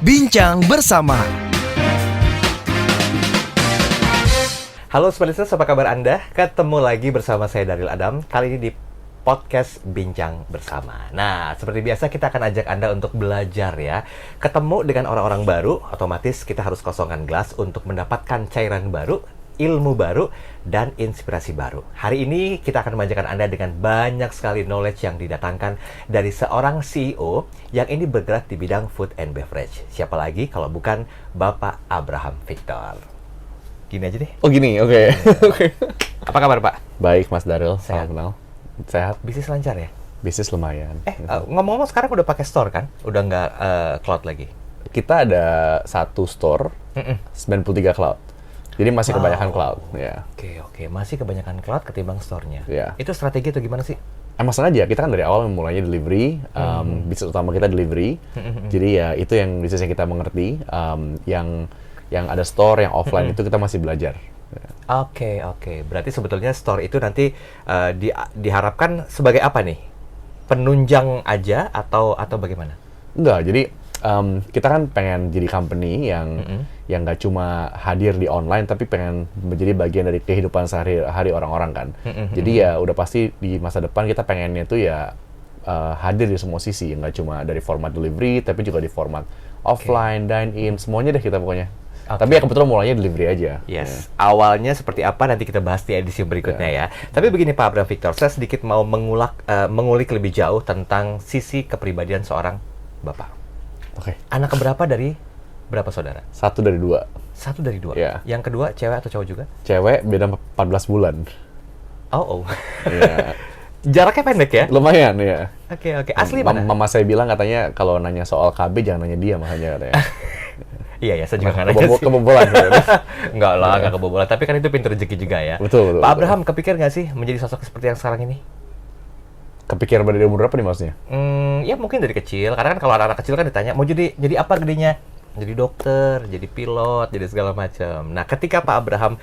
Bincang bersama. Halo Sobat Listeners, apa kabar Anda? Ketemu lagi bersama saya Daryl Adam, kali ini di podcast Bincang Bersama. Nah, seperti biasa kita akan ajak Anda untuk belajar ya. Ketemu dengan orang-orang baru, otomatis kita harus kosongkan gelas untuk mendapatkan cairan baru, ilmu baru, dan inspirasi baru. Hari ini kita akan memanjakan Anda dengan banyak sekali knowledge yang didatangkan dari seorang CEO yang ini bergerak di bidang food and beverage. Siapa lagi kalau bukan Bapak Abraham Victor. Gini aja deh. Oh gini, oke. Oke. Apa kabar Pak? Baik Mas Daryl, Sehat. salam kenal. Sehat, Bisnis lancar ya? bisnis lumayan. Ngomong-ngomong sekarang udah pakai store kan? Udah nggak cloud lagi? Kita ada satu store, 93 cloud. Jadi masih kebanyakan cloud, ya. Oke. Masih kebanyakan cloud ketimbang store-nya. Iya. Itu strategi atau gimana sih? Emang sengaja, kita kan dari awal mulainya delivery, bisnis utama kita delivery. Jadi ya itu yang bisnis yang kita mengerti, yang ada store, yang offline itu kita masih belajar. Oke. Berarti sebetulnya store itu nanti diharapkan sebagai apa nih? Penunjang aja atau bagaimana? Enggak, jadi kita kan pengen jadi company yang nggak cuma hadir di online, tapi pengen menjadi bagian dari kehidupan sehari-hari orang-orang kan. Jadi ya udah pasti di masa depan kita pengennya tuh ya hadir di semua sisi, nggak cuma dari format delivery, tapi juga di format offline, dine-in, semuanya deh kita pokoknya. Tapi ya kebetulan mulainya delivery aja. Yes. Awalnya seperti apa nanti kita bahas di edisi berikutnya ya. Tapi begini Pak Abraham Victor, saya sedikit mau mengulik lebih jauh tentang sisi kepribadian seorang Bapak. Oke. Anak keberapa dari berapa saudara? 1 dari 2. 1 dari 2. Iya. Yang kedua cewek atau cowok juga? Cewek beda 14 bulan. Oh. Iya. Jaraknya pendek ya? Lumayan ya. Oke. Asli mana? Mama saya bilang katanya kalau nanya soal KB jangan nanya dia, makanya katanya. Iya, saya juga nggak nanya sih. Kebobolan. Enggak lah, nggak kebobolan. Tapi kan itu pintu rezeki juga ya. Betul. Pak Abraham, kepikir nggak sih menjadi sosok seperti yang sekarang ini? Kepikiran dari umur berapa nih maksudnya? Ya mungkin dari kecil. Karena kan kalau anak-anak kecil kan ditanya, mau jadi apa gedenya? Jadi dokter, jadi pilot, jadi segala macam. Nah, ketika Pak Abraham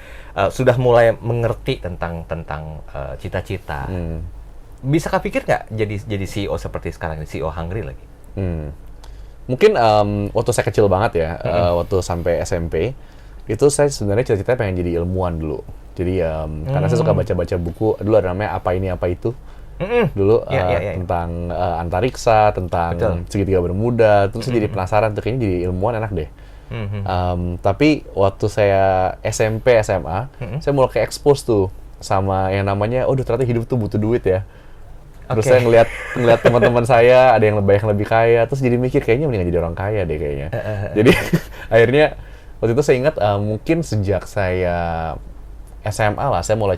sudah mulai mengerti tentang cita-cita, bisa kepikir nggak jadi CEO seperti sekarang ini, CEO Hungry lagi? Mungkin waktu saya kecil banget ya, waktu sampai SMP, itu saya sebenarnya cita-citanya pengen jadi ilmuwan dulu. Jadi karena saya suka baca-baca buku, dulu ada namanya Apa Ini Apa Itu. Dulu tentang antariksa, tentang Betul. segitiga bermuda, terus saya jadi penasaran tuh kayaknya jadi ilmuwan enak deh. Tapi waktu saya SMP, SMA, saya mulai ke expose tuh sama yang namanya, ternyata hidup tuh butuh duit ya. Terus saya ngeliat teman-teman saya ada yang lebih kaya, terus jadi mikir kayaknya mendingan jadi orang kaya deh kayaknya. Jadi akhirnya waktu itu saya ingat mungkin sejak saya SMA lah, saya mulai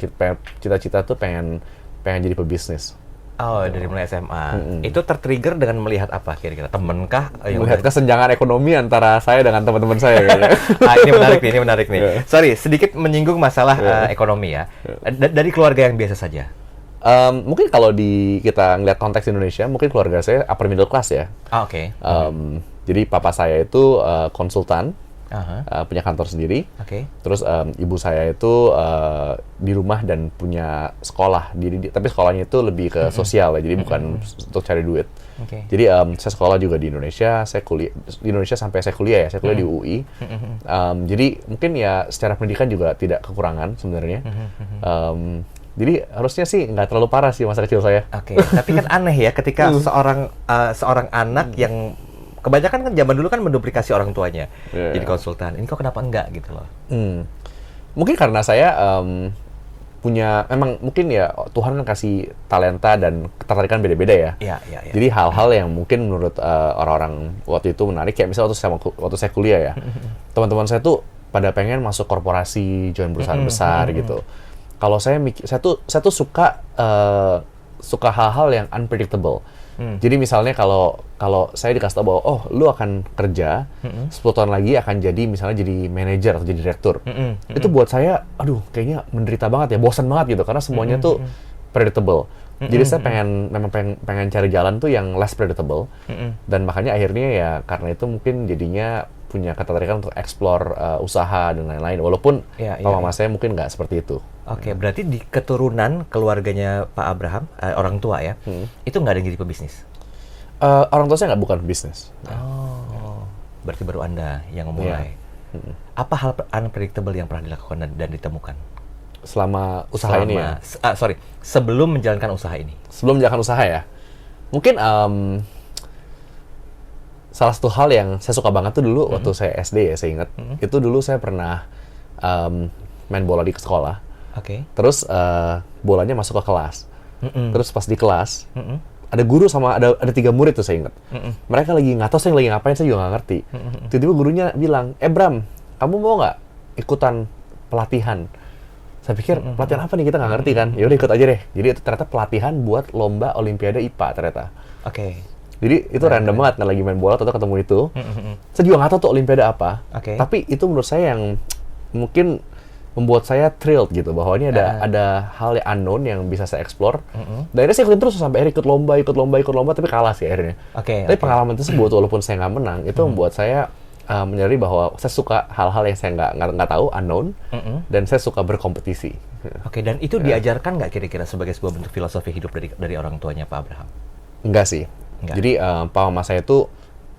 cita-cita tuh pengen jadi pebisnis. Oh, dari mulai SMA. Itu tertrigger dengan melihat apa kira-kira? Temen kah? Melihat kesenjangan ekonomi antara saya dengan teman-teman saya kayaknya. Ini menarik nih. Sorry, sedikit menyinggung masalah ekonomi ya. Dari keluarga yang biasa saja. Mungkin kalau kita ngeliat konteks Indonesia, mungkin keluarga saya upper middle class ya. Oke. Jadi papa saya itu konsultan, punya kantor sendiri. Oke. Terus ibu saya itu di rumah dan punya sekolah. Tapi sekolahnya itu lebih ke sosial ya, jadi bukan untuk cari duit. Oke. Jadi saya sekolah juga di Indonesia, saya kuliah di Indonesia sampai saya kuliah ya, saya kuliah di UI. Jadi mungkin ya secara pendidikan juga tidak kekurangan sebenarnya. Jadi harusnya sih nggak terlalu parah sih masa kecil saya. Oke. Tapi kan aneh ya ketika seorang anak yang kebanyakan kan zaman dulu kan menduplikasi orang tuanya jadi konsultan. Ini kok kenapa enggak gitu loh? Mungkin karena saya memang mungkin ya Tuhan kan kasih talenta dan ketertarikan beda-beda ya. Iya. Jadi hal-hal yang mungkin menurut orang-orang waktu itu menarik, kayak misalnya waktu saya kuliah ya, teman-teman saya tuh pada pengen masuk korporasi, join perusahaan besar gitu. Kalau saya tuh suka hal-hal yang unpredictable. Jadi misalnya kalau saya dikasih tahu bahwa lu akan kerja 10 tahun lagi akan misalnya jadi manajer atau jadi direktur. Itu buat saya kayaknya menderita banget ya, bosan banget gitu karena semuanya tuh predictable. Jadi saya pengen cari jalan tuh yang less predictable. Dan makanya akhirnya ya karena itu mungkin jadinya punya ketertarikan untuk explore usaha dan lain-lain. Walaupun mama saya mungkin nggak seperti itu. Oke, berarti di keturunan keluarganya Pak Abraham, orang tua ya, itu nggak ada yang jadi pebisnis? Orang tua saya bukan bisnis. Oh. berarti baru Anda yang memulai. Apa hal unpredictable yang pernah dilakukan dan ditemukan? Selama usaha ini ya? Sebelum menjalankan usaha ini. Sebelum menjalankan usaha ya? Mungkin salah satu hal yang saya suka banget tuh dulu waktu saya SD ya, saya ingat. Itu dulu saya pernah main bola di sekolah. Terus bolanya masuk ke kelas. Terus pas di kelas, ada guru sama ada 3 murid tuh saya ingat. Mereka lagi nggak tahu saya lagi ngapain, saya juga nggak ngerti. Tiba-tiba gurunya bilang, Bram, kamu mau nggak ikutan pelatihan? Saya pikir pelatihan apa nih, kita nggak ngerti kan? Ya udah ikut aja deh. Jadi itu ternyata pelatihan buat lomba Olimpiade IPA ternyata. Jadi itu random banget, kan lagi main bola atau ketemu itu. Saya juga nggak tahu tuh Olimpiade apa. Tapi itu menurut saya yang mungkin membuat saya thrilled gitu, bahwa ini ada hal yang unknown yang bisa saya explore. Dan akhirnya saya ikutin terus sampai akhirnya ikut lomba, tapi kalah sih akhirnya. Tapi pengalaman tersebut, walaupun saya nggak menang, itu membuat saya menyadari bahwa saya suka hal-hal yang saya nggak tahu, unknown, dan saya suka berkompetisi. Dan itu diajarkan nggak kira-kira sebagai sebuah bentuk filosofi hidup dari orang tuanya Pak Abraham? Enggak sih. Jadi Pak Mama saya itu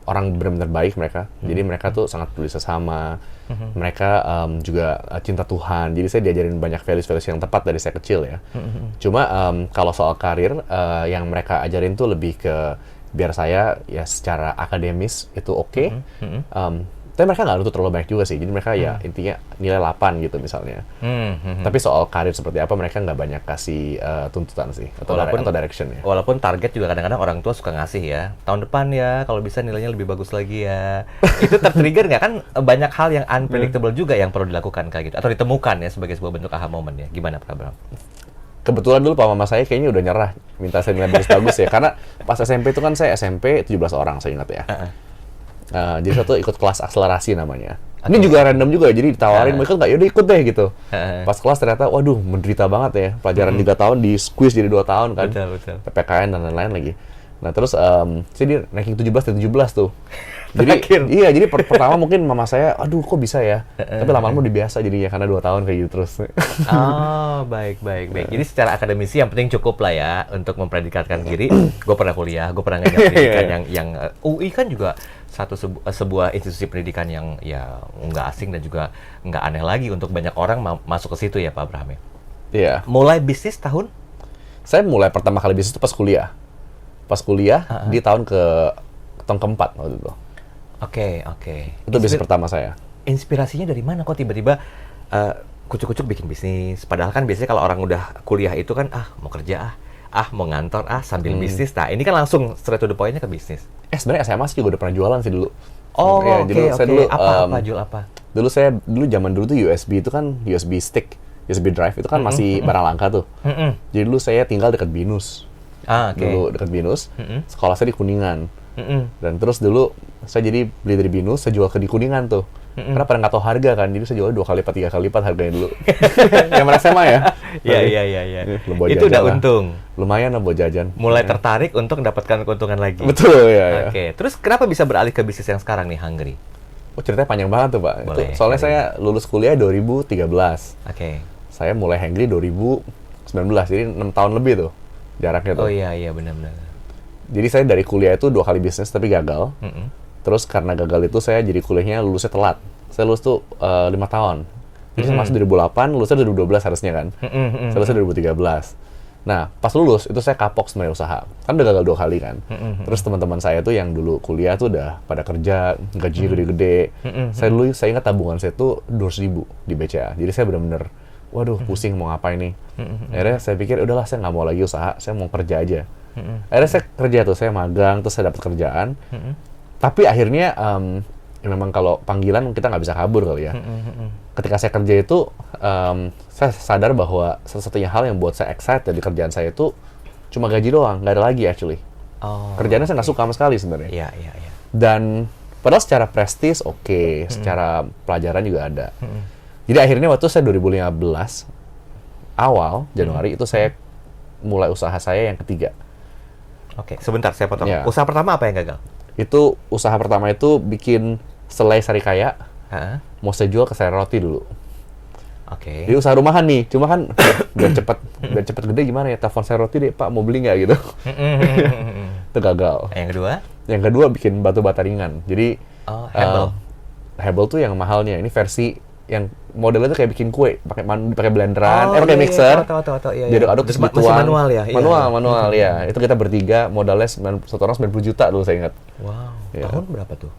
orang benar-benar baik mereka. Jadi mereka tuh sangat peduli sesama. Mereka juga cinta Tuhan. Jadi saya diajarin banyak values-values yang tepat dari saya kecil ya. Cuma kalau soal karir, yang mereka ajarin tuh lebih ke biar saya ya secara akademis itu oke. Tapi mereka nggak nuntut terlalu banyak juga sih. Jadi mereka ya intinya nilai 8 gitu misalnya. Tapi soal karir seperti apa mereka nggak banyak kasih tuntutan sih atau direction ya. Walaupun target juga kadang-kadang orang tua suka ngasih ya. Tahun depan ya kalau bisa nilainya lebih bagus lagi ya. Itu tertrigger nggak kan, banyak hal yang unpredictable juga yang perlu dilakukan kayak gitu atau ditemukan ya sebagai sebuah bentuk aha moment ya. Gimana Pak Abraham? Kebetulan dulu Pak Mama saya kayaknya udah nyerah minta saya nilai bagus-bagus ya. Karena pas SMP itu kan saya SMP 17 orang saya ingat ya. Jadi satu ikut kelas akselerasi namanya. Ini juga random juga, jadi ditawarin mau ikut nggak? Yaudah ikut deh gitu. Pas kelas ternyata, waduh menderita banget ya. Pelajaran 3 tahun di squeeze jadi 2 tahun kan. Betul. PPKN dan lain-lain lagi. Nah terus saya di ranking 17 dari 17 tuh. Jadi iya, jadi pertama mungkin mama saya, aduh kok bisa ya. Tapi lama-lama udah biasa jadinya karena 2 tahun kayak gitu terus. Oh, baik. Jadi secara akademisi yang penting cukup lah ya untuk mempredikatkan diri. Gue pernah kuliah, gue pernah ngajar pendidikan yang UI kan juga sebuah institusi pendidikan yang ya nggak asing dan juga nggak aneh lagi untuk banyak orang masuk ke situ ya Pak Abraham ya. Iya. Mulai bisnis tahun? Saya mulai pertama kali bisnis itu pas kuliah. Di tahun keempat waktu itu. Oke. Itu bisnis pertama saya. Inspirasinya dari mana kok tiba-tiba kucuk-kucuk bikin bisnis? Padahal kan biasanya kalau orang udah kuliah itu kan mau kerja mau ngantor sambil bisnis. Nah ini kan langsung straight to the point-nya ke bisnis. Sebenarnya SMA sih juga udah pernah jualan sih dulu. Oh ya, oke. Apa jual apa? Dulu zaman dulu tuh USB itu kan USB stick, USB drive itu kan masih barang langka tuh. Jadi dulu saya tinggal dekat Binus. Dulu dekat Binus. Sekolah saya di Kuningan. Dan terus dulu saya jadi beli dari Binus, saya jual ke di Kuningan tuh. Karena pada nggak tahu harga kan, jadi saya jual 2 kali lipat, 3 kali lipat harganya dulu. Yang SMA ya. Iya. Itu udah untung. Lumayan lah buat jajan. Mulai tertarik untuk mendapatkan keuntungan lagi. Betul ya. Oke. Terus kenapa bisa beralih ke bisnis yang sekarang nih, Hungry? Ceritanya panjang banget tuh Pak. Boleh, soalnya saya lulus kuliah 2013. Saya mulai Hungry 2019, jadi 6 tahun lebih tuh jaraknya tuh. Oh iya benar-benar. Jadi saya dari kuliah itu 2 kali bisnis tapi gagal. Terus karena gagal itu saya jadi kuliahnya lulusnya telat. Saya lulus tuh 5 tahun. Jadi saya masuk 2008, lulusnya 2012 harusnya kan. Saya lulusnya 2013. Nah, pas lulus itu saya kapok sebenarnya usaha. Kan udah gagal 2 kali kan. Terus teman-teman saya tuh yang dulu kuliah tuh udah pada kerja, gajinya gede-gede. Saya ingat tabungan saya tuh 200.000 di BCA. Jadi saya benar-benar, waduh pusing mau ngapain nih. Akhirnya saya pikir udahlah saya nggak mau lagi usaha, saya mau kerja aja. Akhirnya saya kerja tuh, saya magang, terus saya dapat kerjaan. Tapi akhirnya memang kalau panggilan kita nggak bisa kabur kali ya. Ketika saya kerja itu, saya sadar bahwa satu-satunya hal yang buat saya excited di kerjaan saya itu cuma gaji doang, nggak ada lagi actually. Kerjaannya saya nggak suka sama sekali sebenarnya. Iya. Dan padahal secara prestis oke, secara pelajaran juga ada. Jadi akhirnya waktu saya 2015 awal Januari itu saya mulai usaha saya yang ketiga. Oke, sebentar saya potong. Ya. Usaha pertama apa yang gagal? Itu usaha pertama itu bikin selai Sarikaya. Mau saya jual ke Sari Roti dulu. Oke. Jadi usaha rumahan nih, cuma kan biar cepet gede gimana ya, telepon Sari Roti deh, Pak mau beli nggak gitu. Itu gagal. Yang kedua? Yang kedua bikin batu bata ringan. Jadi Oh, Hebel. Hebel tuh yang mahalnya. Ini versi yang modelnya tuh kayak bikin kue, pakai blenderan, pakai iya, mixer. tahu, iya. Diaduk-aduk terus Masih dituang. manual ya? Iya, Manual ya. Itu kita bertiga, modalnya satu orang 90 juta dulu saya ingat. Wow. Iya. Tahun berapa tuh?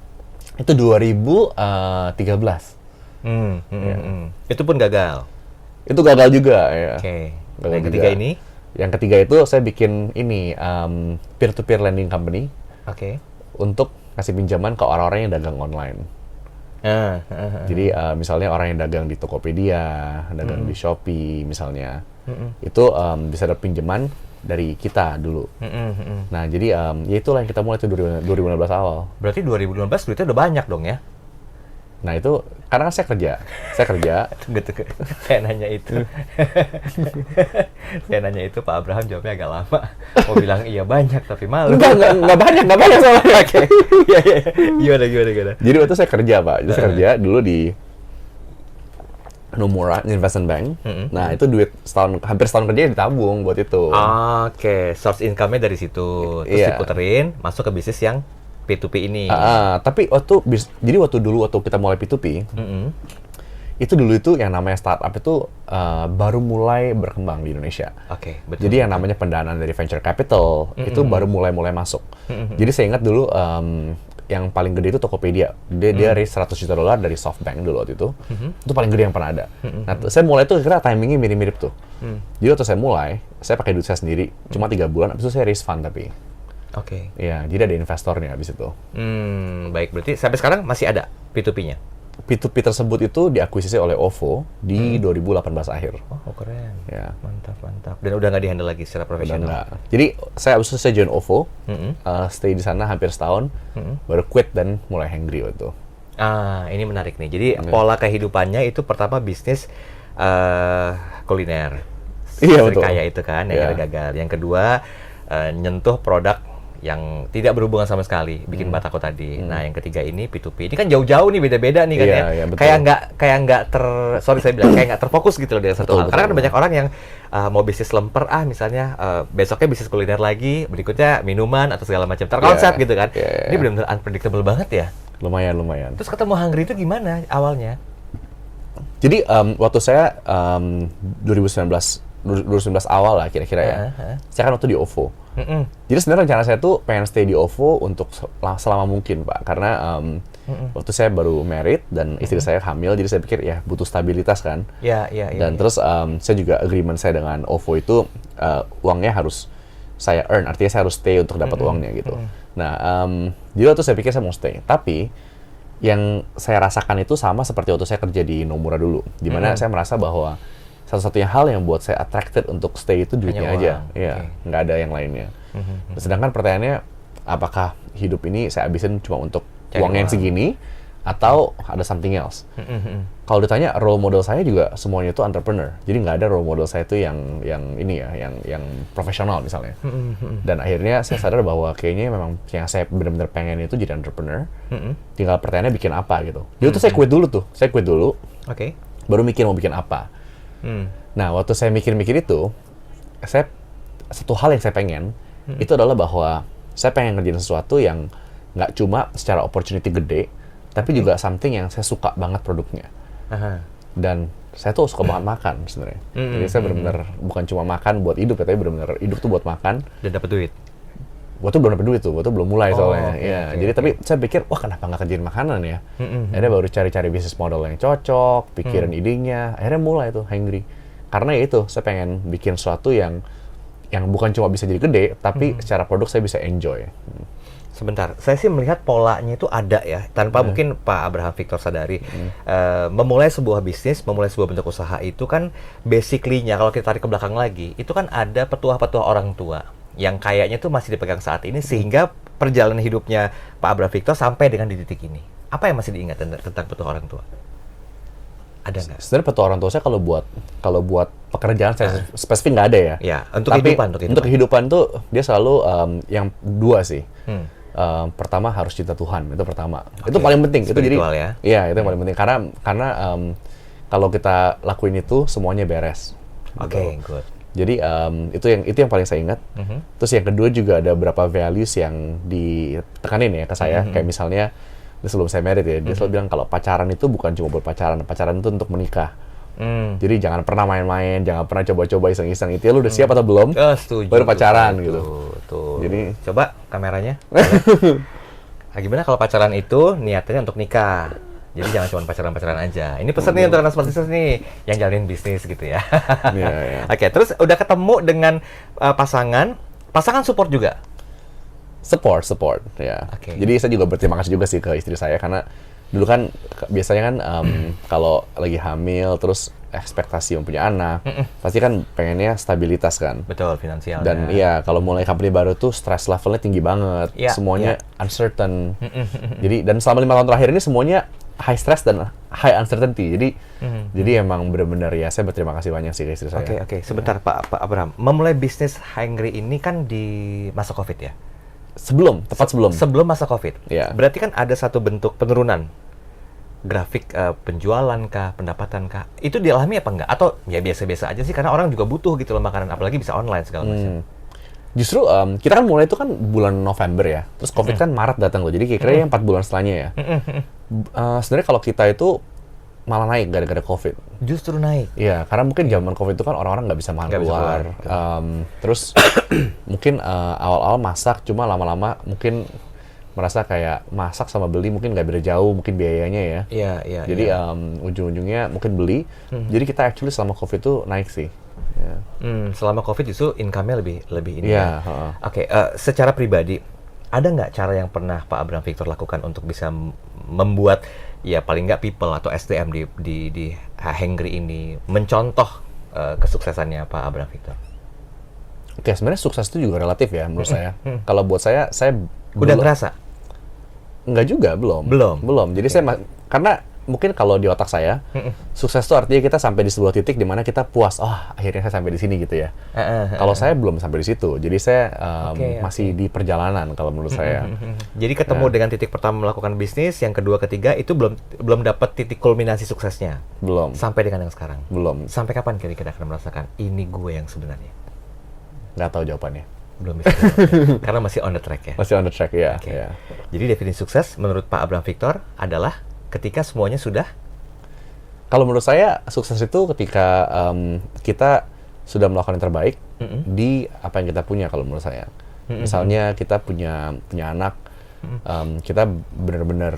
Itu 2013. Itu pun gagal. Itu gagal juga ya. Oke. Gagal Yang ketiga juga. ini? Yang ketiga itu saya bikin ini peer-to-peer lending company Oke. untuk kasih pinjaman ke orang-orang yang dagang online. Jadi misalnya orang yang dagang di Tokopedia, dagang di Shopee misalnya, itu bisa dapat pinjaman dari kita dulu. Nah jadi ya itulah yang kita mulai itu 2016 awal. Berarti 2015 duitnya udah banyak dong ya? Nah itu karena kan saya kerja. Gitu. Saya nanya itu. Saya nanya itu, Pak Abraham jawabnya agak lama. Mau bilang iya banyak tapi malu. Enggak banyak soalnya. Oke. Iya. Gimana? Jadi waktu saya kerja Pak, saya kerja dulu di Nomura Investment Bank. Nah itu duit hampir setahun kerja ditabung buat itu. Oke, source income-nya dari situ. Terus Iya. diputerin, masuk ke bisnis yang P2P ini. Tapi waktu kita mulai P2P, itu dulu itu yang namanya startup itu baru mulai berkembang di Indonesia. Oke, betul. Jadi yang namanya pendanaan dari venture capital itu baru mulai masuk. Jadi saya ingat dulu yang paling gede itu Tokopedia. Dia raise $100 juta dari SoftBank dulu waktu itu. Itu paling gede yang pernah ada. Nah, saya mulai tuh kira timingnya mirip-mirip tuh. Jadi waktu saya mulai, saya pakai duit saya sendiri, cuma 3 bulan, habis itu saya raise fund tapi. Oke. Iya, jadi ada investornya habis itu. Baik, berarti sampai sekarang masih ada P2P-nya? P2P tersebut itu diakuisisi oleh OVO di 2018 akhir. Oh, keren. Ya. Mantap. Dan udah nggak di-handle lagi secara Udah profesional? enggak. Jadi abis itu saya join OVO, stay di sana hampir setahun, baru quit dan mulai hangry waktu itu. Ini menarik nih. Jadi pola kehidupannya itu pertama bisnis kuliner. Iya, betul. Kaya itu kan, yang Iya. ada gagal. Yang kedua, nyentuh produk yang tidak berhubungan sama sekali, bikin batako tadi. Nah, yang ketiga ini P2P. Ini kan jauh-jauh nih, beda-beda nih kan Iya, ya. iya, betul. Kayak nggak kayak nggak terfokus gitu loh dengan satu hal. Karena ada banyak orang yang mau bisnis lemper, misalnya besoknya bisnis kuliner lagi, berikutnya minuman atau segala macam terkonsep gitu kan. Iya. Ini benar-benar unpredictable banget ya. Lumayan. Terus ketemu Hungry itu gimana awalnya? Jadi waktu saya 2019 awal lah kira-kira ya. Saya kan waktu di OVO. Jadi sebenarnya rencana saya tuh pengen stay di OVO untuk selama mungkin Pak, karena waktu saya baru married dan istri saya hamil, jadi saya pikir ya butuh stabilitas kan. Iya. Dan terus saya juga agreement saya dengan OVO itu uangnya harus saya earn, artinya saya harus stay untuk dapat uangnya gitu. Nah, jadi waktu saya pikir saya mau stay, tapi yang saya rasakan itu sama seperti waktu saya kerja di Nomura dulu, di mana saya merasa bahwa satu-satunya hal yang buat saya attracted untuk stay itu duitnya Hanya aja, uang. ya, nggak ada yang lainnya. Sedangkan pertanyaannya, apakah hidup ini saya habisin cuma untuk Cari uang yang uang. segini, atau ada something else? Kalau ditanya role model saya juga semuanya itu entrepreneur, jadi nggak ada role model saya itu yang ini ya, yang profesional misalnya. Dan akhirnya saya sadar bahwa kayaknya memang yang saya benar-benar pengen itu jadi entrepreneur. Tinggal pertanyaannya bikin apa gitu. Jadi tuh saya quit dulu, Oke. baru mikir mau bikin apa. Nah, waktu saya mikir-mikir itu, satu hal yang saya pengen itu adalah bahwa saya pengen ngerjain sesuatu yang nggak cuma secara opportunity gede, tapi juga something yang saya suka banget produknya. Dan saya tuh suka banget makan sebenarnya. Jadi saya benar-benar bukan cuma makan buat hidup, tapi benar-benar hidup tuh buat makan. Dan dapat duit. Gua tuh belum dapet duit tuh, gua tuh belum mulai soalnya. oke, Ya, oke, jadi oke. tapi saya pikir, wah kenapa nggak kerjain makanan ya? Akhirnya baru cari-cari bisnis model yang cocok, pikirin idenya, akhirnya mulai tuh hangry. Karena ya itu, saya pengen bikin sesuatu yang bukan cuma bisa jadi gede, tapi secara produk saya bisa enjoy. Sebentar, saya sih melihat polanya itu ada ya, tanpa mungkin Pak Abraham Victor sadari. Memulai sebuah bisnis, memulai sebuah bentuk usaha itu kan basically-nya, kalau kita tarik ke belakang lagi, itu kan ada petuah-petuah orang tua yang kayaknya tuh masih dipegang saat ini, sehingga perjalanan hidupnya Pak Abraham Victor sampai dengan di titik ini. Apa yang masih diingat tentang petuah orang tua? Ada nggak? Sebenarnya petua orang tua saya kalau buat pekerjaan saya spesifik nggak ada ya. Ya, untuk Tapi kehidupan. Untuk kehidupan tuh dia selalu yang dua sih. Pertama harus cinta Tuhan, itu pertama. Itu paling penting. Itu jadi Spiritual ya? Iya, itu yang paling penting karena kalau kita lakuin itu semuanya beres. Oke, good. Jadi itu yang paling saya ingat. Terus yang kedua juga ada beberapa values yang ditekanin ya ke saya, kayak misalnya sebelum saya married ya, dia selalu bilang kalau pacaran itu bukan cuma buat pacaran itu untuk menikah. Jadi jangan pernah main-main, jangan pernah coba-coba iseng-iseng. Itu ya lu udah siap atau belum? Setuju. Baru pacaran gitu. Tuh. Jadi coba kameranya. Nah, gimana kalau pacaran itu niatnya untuk nikah? Jadi jangan cuma pacaran-pacaran aja. Ini pesan nih untuk anak smart business nih yang jalanin bisnis gitu ya. Iya. Oke, terus udah ketemu dengan pasangan support juga. Support ya. Oke. Jadi saya juga berterima kasih juga sih ke istri saya karena dulu kan biasanya kan kalau lagi hamil terus ekspektasi mempunyai anak, pasti kan pengennya stabilitas kan. Betul, finansial. Dan iya, kalau mulai company baru tuh stress levelnya tinggi banget, semuanya uncertain. Jadi dan selama 5 tahun terakhir ini semuanya high stress dan high uncertainty. Jadi emang benar-benar ya saya berterima kasih banyak sih ke istri saya. Oke. Sebentar Pak Abraham, memulai bisnis Hangry ini kan di masa COVID ya? Tepat sebelum. Sebelum masa COVID. Iya. Berarti kan ada satu bentuk penurunan grafik penjualan kah, pendapatan kah? Itu dialami apa enggak? Atau ya biasa-biasa aja sih karena orang juga butuh gitu loh makanan, apalagi bisa online segala macam. Justru kita kan mulai itu kan bulan November ya. Terus COVID kan Maret datang loh. Jadi kira-kira 4 bulan setelahnya ya. Sebenarnya kalau kita itu malah naik gara-gara COVID. Justru naik. Iya, karena mungkin zaman COVID itu kan orang-orang nggak bisa makan keluar. Terus mungkin awal-awal masak, cuma lama-lama mungkin merasa kayak masak sama beli mungkin nggak beda jauh, mungkin biayanya ya. Iya. Jadi ujung-ujungnya mungkin beli. Jadi kita actually selama COVID itu naik sih. Ya. Selama COVID justru income-nya lebih ini. Iya. Oke, secara pribadi ada nggak cara yang pernah Pak Abraham Victor lakukan untuk bisa membuat ya paling nggak people atau SDM di Hangry ini mencontoh kesuksesannya Pak Abraham Victor? Oke, sebenarnya sukses itu juga relatif ya menurut saya. Kalau buat saya udah ngerasa? Enggak juga, belum. Jadi saya karena mungkin kalau di otak saya sukses itu artinya kita sampai di sebuah titik di mana kita puas. Oh, akhirnya saya sampai di sini gitu ya. Kalau saya belum sampai di situ. Jadi saya masih di perjalanan kalau menurut saya. Jadi ketemu dengan titik pertama melakukan bisnis, yang kedua, ketiga itu belum dapat titik kulminasi suksesnya. Belum. Sampai dengan yang sekarang. Belum. Sampai kapan kira-kira akan merasakan ini gue yang sebenarnya? Nggak tahu jawabannya. Belum bisa jawab. Karena masih on the track ya. Masih on the track ya. Okay. Ya. Jadi definisi sukses menurut Pak Abraham Victor adalah ketika semuanya sudah. Kalau menurut saya sukses itu ketika kita sudah melakukan yang terbaik di apa yang kita punya. Kalau menurut saya, misalnya kita punya anak, kita benar-benar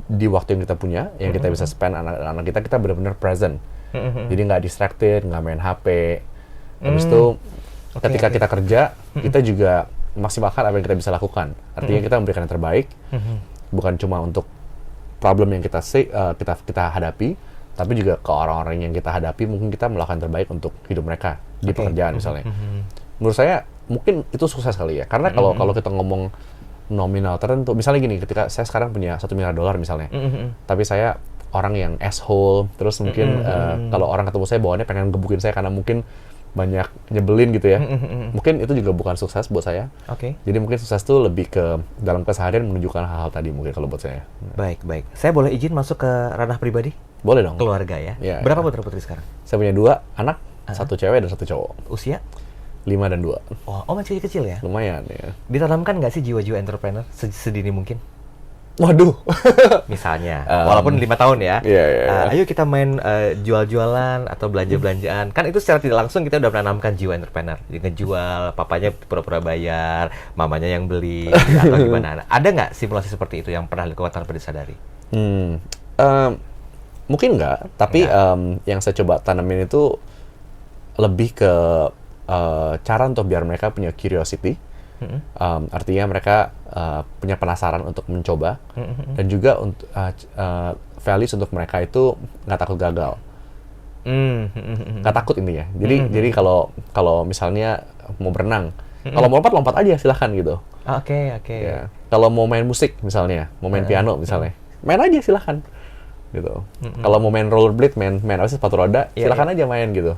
di waktu yang kita punya, yang kita bisa spend anak kita benar-benar present. Jadi nggak distracted, nggak main HP. Habis itu ketika kita kerja, kita juga maksimalkan apa yang kita bisa lakukan. Artinya kita memberikan yang terbaik, bukan cuma untuk problem yang kita hadapi, tapi juga ke orang-orang yang kita hadapi, mungkin kita melakukan yang terbaik untuk hidup mereka di pekerjaan misalnya. Menurut saya mungkin itu sukses kali ya, karena kalau kita ngomong nominal tertentu, misalnya gini, ketika saya sekarang punya $1 miliar misalnya, tapi saya orang yang asshole, terus mungkin kalau orang ketemu saya bawaannya pengen gebukin saya karena mungkin banyak nyebelin gitu ya. Mungkin itu juga bukan sukses buat saya. Jadi mungkin sukses itu lebih ke dalam keseharian menunjukkan hal-hal tadi mungkin kalau buat saya. Baik. Saya boleh izin masuk ke ranah pribadi? Boleh dong. Keluarga ya. Berapa putra-putri sekarang? Saya punya 2 anak, 1 cewek dan 1 cowok. Usia? 5 dan 2. Oh, masih kecil ya? Lumayan ya. Ditanamkan nggak sih jiwa-jiwa entrepreneur sedini mungkin? Waduh. Misalnya, walaupun 5 tahun ya. Yeah. Ayo kita main jual-jualan atau belanja-belanjaan. Kan itu secara tidak langsung kita udah menanamkan jiwa entrepreneur. Jadi ngejual, papanya pura-pura bayar, mamanya yang beli, atau gimana. Ada nggak simulasi seperti itu yang pernah dilakukan tanpa disadari? Mungkin nggak, tapi yang saya coba tanamin itu lebih ke cara untuk biar mereka punya curiosity. Artinya mereka punya penasaran untuk mencoba, dan juga untuk values untuk mereka itu nggak takut gagal, nggak takut intinya. Jadi kalau misalnya mau berenang, kalau mau lompat aja silahkan gitu. Oke. Ya. Kalau mau main musik misalnya, mau main piano misalnya, main aja silahkan gitu. Kalau mau main rollerblade, main apa sih, sepatu roda, silahkan aja main gitu.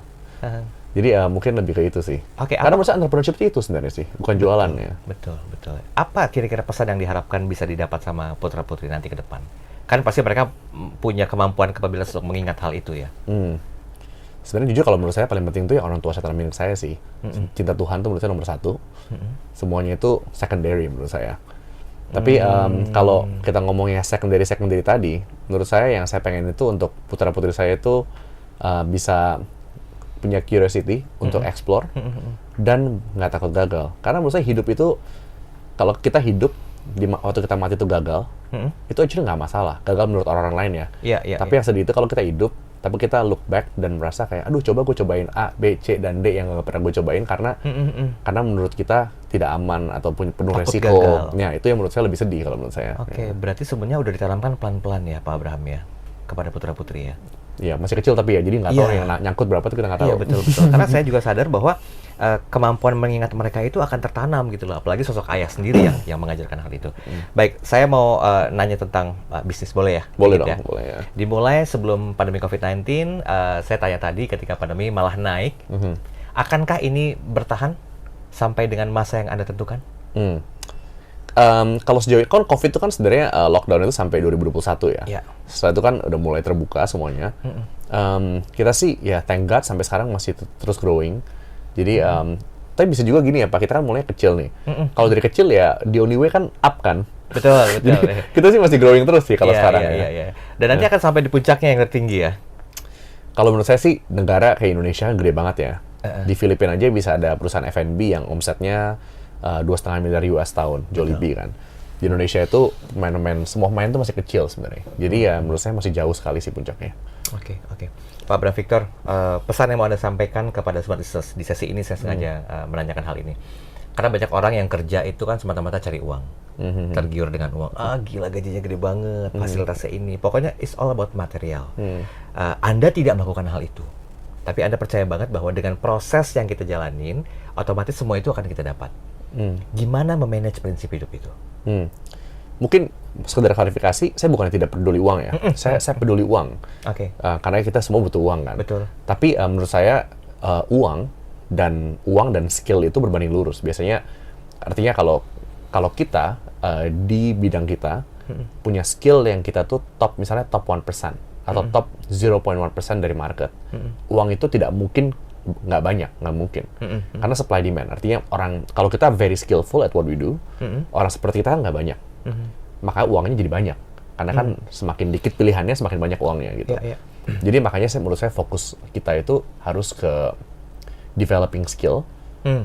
Jadi mungkin lebih ke itu sih. Karena menurut saya entrepreneurship itu sebenarnya sih, bukan jualan ya. Betul. Apa kira-kira pesan yang diharapkan bisa didapat sama putra-putri nanti ke depan? Kan pasti mereka punya kemampuan kapabilitas untuk mengingat hal itu ya. Sebenarnya jujur kalau menurut saya paling penting itu ya orang tua saya tanamin ke saya sih. Cinta Tuhan tuh menurut saya nomor 1. Semuanya itu secondary menurut saya. Tapi kalau kita ngomongnya secondary tadi, menurut saya yang saya pengen itu untuk putra-putri saya itu bisa punya curiosity untuk explore dan nggak takut gagal. Karena menurut saya hidup itu, kalau kita hidup waktu kita mati itu gagal, itu actually nggak masalah. Gagal menurut orang-orang lain ya. Tapi yang sedih itu kalau kita hidup, tapi kita look back dan merasa kayak, aduh coba gue cobain A, B, C, dan D yang nggak pernah gue cobain karena menurut kita tidak aman ataupun penuh Takut resiko. gagal. Ya, itu yang menurut saya lebih sedih kalau menurut saya. Oke, berarti sebenarnya udah ditanamkan pelan-pelan ya Pak Abraham ya kepada putra-putri ya. Iya, masih kecil tapi ya, jadi nggak tahu Iya. yang nyangkut berapa tuh kita nggak tahu. Iya betul. Karena saya juga sadar bahwa kemampuan mengingat mereka itu akan tertanam gitu loh. Apalagi sosok ayah sendiri yang mengajarkan hal itu. Baik, saya mau nanya tentang bisnis, boleh ya? Boleh Sedikit dong, boleh ya. Dimulai sebelum pandemi COVID-19, saya tanya tadi ketika pandemi malah naik. Akankah ini bertahan sampai dengan masa yang Anda tentukan? Kalau sejauh ini, kan COVID itu kan sebenarnya lockdown itu sampai 2021 ya. Iya. Setelah itu kan udah mulai terbuka semuanya. Kita sih ya thank God sampai sekarang masih terus growing. Jadi, tapi bisa juga gini ya Pak, kita kan mulai kecil nih. Kalau dari kecil ya, the only way kan up kan. Betul. Jadi, kita sih masih growing terus sih kalau sekarang ya. Iya. Dan nanti akan sampai di puncaknya yang tertinggi ya. Kalau menurut saya sih, negara kayak Indonesia gede banget ya. Di Filipina aja bisa ada perusahaan F&B yang omsetnya 2,5 miliar US tahun, Jollibee kan. Di Indonesia itu semua pemain itu masih kecil sebenarnya. Jadi ya menurut saya masih jauh sekali sih puncaknya. Oke. Pak Bram Victor, pesan yang mau Anda sampaikan kepada Smart Business di sesi ini saya sengaja menanyakan hal ini. Karena banyak orang yang kerja itu kan semata-mata cari uang. Tergiur dengan uang. Gila gajinya gede banget, fasilitasnya ini. Pokoknya it's all about material. Anda tidak melakukan hal itu. Tapi Anda percaya banget bahwa dengan proses yang kita jalanin, otomatis semua itu akan kita dapat. Gimana memanage prinsip hidup itu? Mungkin sekedar klarifikasi, saya bukan tidak peduli uang ya. Saya peduli uang. Oke. Karena kita semua butuh uang kan. Betul. Tapi menurut saya uang dan skill itu berbanding lurus. Biasanya artinya kalau kita di bidang kita punya skill yang kita tuh misalnya top 1% atau top 0,1% dari market. Uang itu tidak mungkin nggak banyak, nggak mungkin. Karena supply demand. Artinya kalau kita very skillful at what we do, orang seperti kita kan nggak banyak. Maka uangnya jadi banyak. Karena kan semakin dikit pilihannya, semakin banyak uangnya gitu. Iya. Jadi makanya menurut saya fokus kita itu harus ke developing skill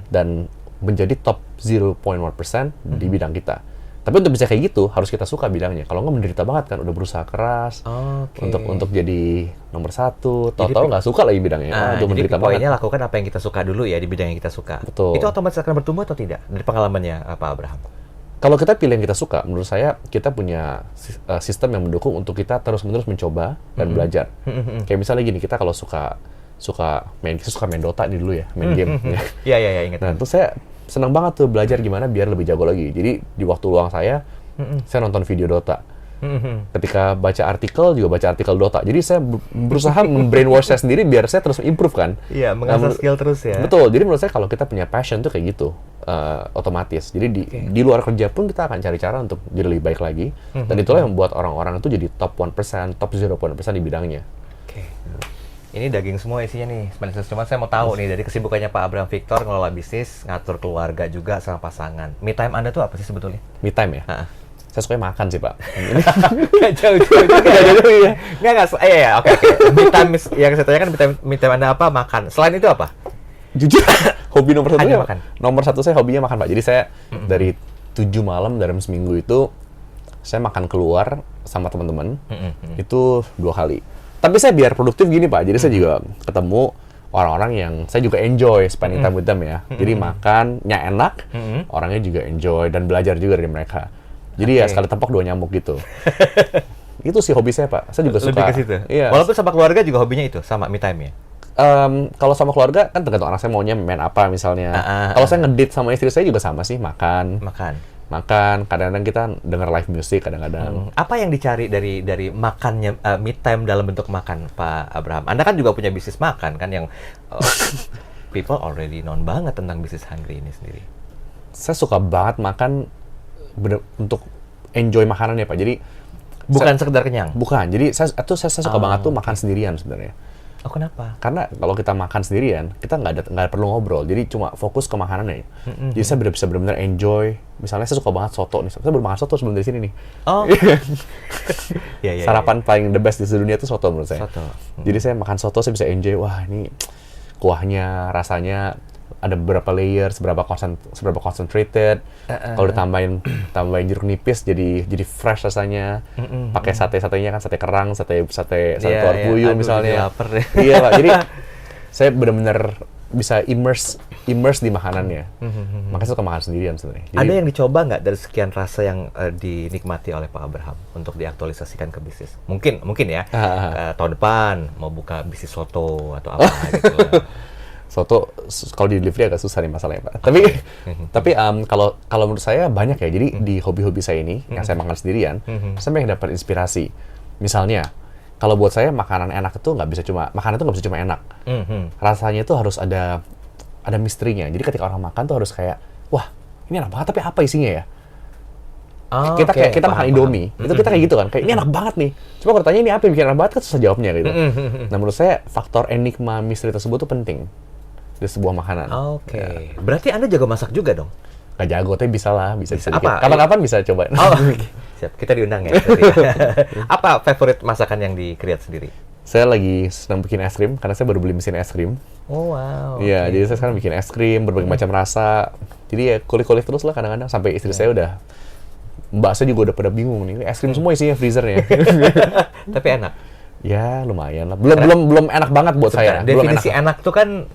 dan menjadi top 0,1% di bidang kita. Tapi untuk bisa kayak gitu harus kita suka bidangnya. Kalau nggak menderita banget kan, udah berusaha keras untuk jadi nomor 1, tahu-tahu nggak suka lagi bidangnya. Jadi poinnya lakukan apa yang kita suka dulu ya di bidang yang kita suka. Betul. Itu otomatis akan bertumbuh atau tidak dari pengalamannya Pak Abraham? Kalau kita pilih yang kita suka, menurut saya kita punya sistem yang mendukung untuk kita terus-menerus mencoba dan belajar. Kayak misalnya gini, kita kalau suka main Dota nih dulu ya, main game. Iya, ingat. Nah, terus saya senang banget tuh belajar gimana biar lebih jago lagi. Jadi di waktu luang saya nonton video Dota. Ketika baca artikel Dota. Jadi saya berusaha membrainwash saya sendiri biar saya terus improve kan. Iya, mengasah skill terus ya. Betul. Jadi menurut saya kalau kita punya passion tuh kayak gitu, otomatis. Jadi di luar kerja pun kita akan cari cara untuk jadi lebih baik lagi. Dan itulah yang membuat orang-orang itu jadi top 1%, top 0,1% di bidangnya. Oke. Ini daging semua isinya nih. Cuma saya mau tahu nih dari kesibukannya Pak Abraham Victor ngelola bisnis, ngatur keluarga juga sama pasangan. Me time Anda tuh apa sih sebetulnya? Me time ya? Saya suka makan sih, Pak. Nggak jauh-jauh juga ya? Nggak. Oke. Me time yang saya tanyakan, me time Anda apa? Makan. Selain itu apa? Jujur, hobi nomor satu Hanya makan. Nomor satu saya hobinya makan, Pak. Jadi saya dari 7 malam dalam seminggu itu saya makan keluar sama teman-teman. Itu 2 kali. Tapi saya biar produktif gini, Pak. Jadi saya juga ketemu orang-orang yang saya juga enjoy spending time with them ya. Jadi makannya enak, orangnya juga enjoy dan belajar juga dari mereka. Jadi ya sekali tepok 2 nyamuk gitu. Itu sih hobi saya, Pak. Saya juga suka. Lebih ke situ. Iya. Walaupun sama keluarga juga hobinya itu, sama me time ya. Kalau sama keluarga kan tergantung anak saya maunya main apa misalnya. Kalau saya ngedate sama istri saya juga sama sih, makan. Kadang-kadang kita denger live music kadang-kadang. Apa yang dicari dari makannya me time dalam bentuk makan, Pak Abraham? Anda kan juga punya bisnis makan kan yang people already known banget tentang bisnis Hungry ini sendiri. Saya suka banget makan untuk enjoy makanannya, Pak. Jadi bukan sekedar kenyang. Bukan. Jadi saya suka banget tuh makan sendirian sebenarnya. Oh, kenapa? Karena kalau kita makan sendirian, kita nggak perlu ngobrol, jadi cuma fokus ke makanannya. Jadi saya bisa benar-benar enjoy. Misalnya saya suka banget soto nih, saya baru makan soto sebelum dari sini nih. Oh. Iya. Sarapan paling the best di sedunia itu soto menurut saya. Soto. Jadi saya makan soto, saya bisa enjoy. Wah ini kuahnya, rasanya ada beberapa layer, seberapa concentrated. Kalau ditambahin jeruk nipis, jadi fresh rasanya. Pakai satenya kan, sate kerang, sate telur puyuh misalnya. Lapar deh. Iya Pak, jadi saya benar-benar bisa immerse di makanannya. Makanya saya suka makan sendirian sebenarnya. Jadi, Ada yang dicoba nggak dari sekian rasa yang dinikmati oleh Pak Abraham untuk diaktualisasikan ke bisnis? Mungkin ya, tahun depan mau buka bisnis soto atau apa gitu. soto kalau di delivery agak susah nih masalahnya Pak. Tapi kalau menurut saya banyak ya. Jadi di hobi-hobi saya ini yang saya makan sendirian, saya banyak dapat inspirasi. Misalnya, kalau buat saya makanan enak itu nggak bisa cuma enak. Rasanya itu harus ada misterinya. Jadi ketika orang makan tuh harus kayak, wah ini enak banget tapi apa isinya ya? Kita makan Indomie, itu kita kayak gitu kan, kayak ini enak banget nih. Cuma kalau tanya ini apa yang bikin enak banget kan susah jawabnya gitu. Nah menurut saya faktor enigma misteri tersebut tuh penting di sebuah makanan. Oke. Berarti Anda jago masak juga dong? Gak jago, tapi bisa sedikit. Apa? Kapan-kapan bisa coba. Oh, siap. Kita diundang ya. Apa favorit masakan yang di-create sendiri? Saya lagi senang bikin es krim, karena saya baru beli mesin es krim. Oh, wow. Iya, jadi saya sekarang bikin es krim, berbagai macam rasa. Jadi ya kulik-kulik terus lah kadang-kadang, sampai istri saya mbak saya juga udah pada bingung nih, es krim semua isinya freezernya. Tapi enak? Ya, lumayan lah. Belum enak banget buat saya. Definisi enak tuh kan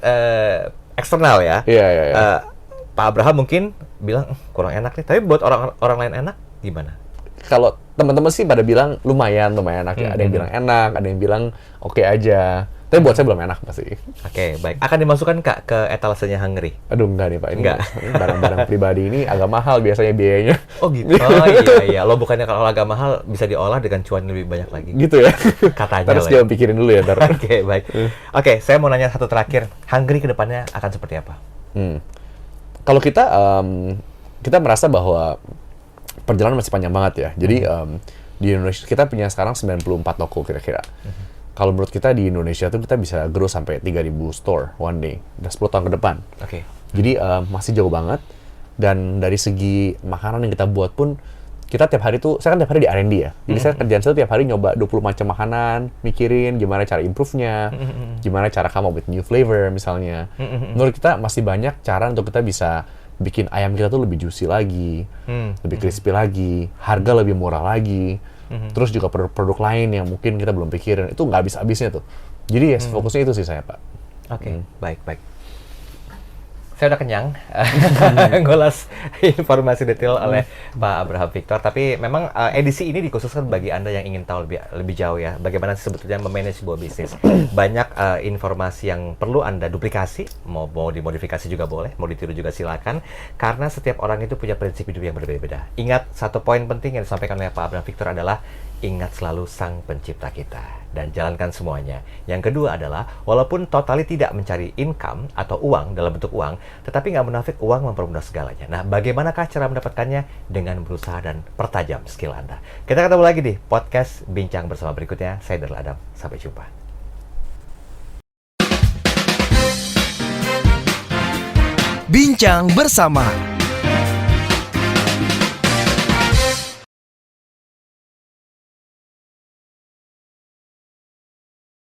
eksternal ya. Iya. Pak Abraham mungkin bilang kurang enak nih, tapi buat orang lain enak gimana? Kalau teman-teman sih pada bilang lumayan enak ya. Ada yang bilang enak, ada yang bilang oke aja. Tapi buat saya belum enak pasti. Oke, baik. Akan dimasukkan Kak ke etalasenya Hungry? Aduh, enggak nih Pak. Ini enggak. Barang-barang pribadi ini agak mahal biasanya biayanya. Oh gitu. Oh iya. Lo bukannya kalau agak mahal bisa diolah dengan cuan lebih banyak lagi. Gitu ya. Katanya. Terus jangan pikirin dulu ya, ntar. Oke, baik. Oke, saya mau nanya satu terakhir. Hungry ke depannya akan seperti apa? Kalau kita merasa bahwa perjalanan masih panjang banget ya. Jadi di Indonesia kita punya sekarang 94 toko kira-kira. Kalau menurut kita di Indonesia tuh kita bisa grow sampai 3.000 store one day, dan 10 tahun ke depan. Oke. Jadi masih jauh banget. Dan dari segi makanan yang kita buat pun, kita tiap hari tuh, saya kan tiap hari di R&D ya. Jadi saya kerjaan saya tiap hari nyoba 20 macam makanan, mikirin gimana cara improve-nya, gimana cara come up with new flavor misalnya. Menurut kita masih banyak cara untuk kita bisa bikin ayam kita tuh lebih juicy lagi, lebih crispy lagi, harga lebih murah lagi. Terus juga produk lain yang mungkin kita belum pikirin, itu nggak habis-habisnya tuh. Jadi ya fokusnya itu sih saya Pak. Oke, baik. Saya udah kenyang ngulas informasi detail oleh Pak Abraham Victor. Tapi memang edisi ini dikhususkan bagi Anda yang ingin tahu lebih jauh ya, bagaimana sebetulnya memanage sebuah bisnis. Banyak informasi yang perlu Anda duplikasi, mau dimodifikasi juga boleh, mau ditiru juga silakan. Karena setiap orang itu punya prinsip hidup yang berbeda-beda. Ingat, satu poin penting yang disampaikan oleh Pak Abraham Victor adalah ingat selalu Sang Pencipta kita dan jalankan semuanya. Yang kedua adalah, walaupun totally tidak mencari income atau uang dalam bentuk uang, tetapi nggak munafik, uang mempermudah segalanya. Nah, bagaimanakah cara mendapatkannya? Dengan berusaha dan pertajam skill Anda. Kita ketemu lagi di podcast Bincang Bersama berikutnya. Saya Daryl Adam. Sampai jumpa. Bincang Bersama.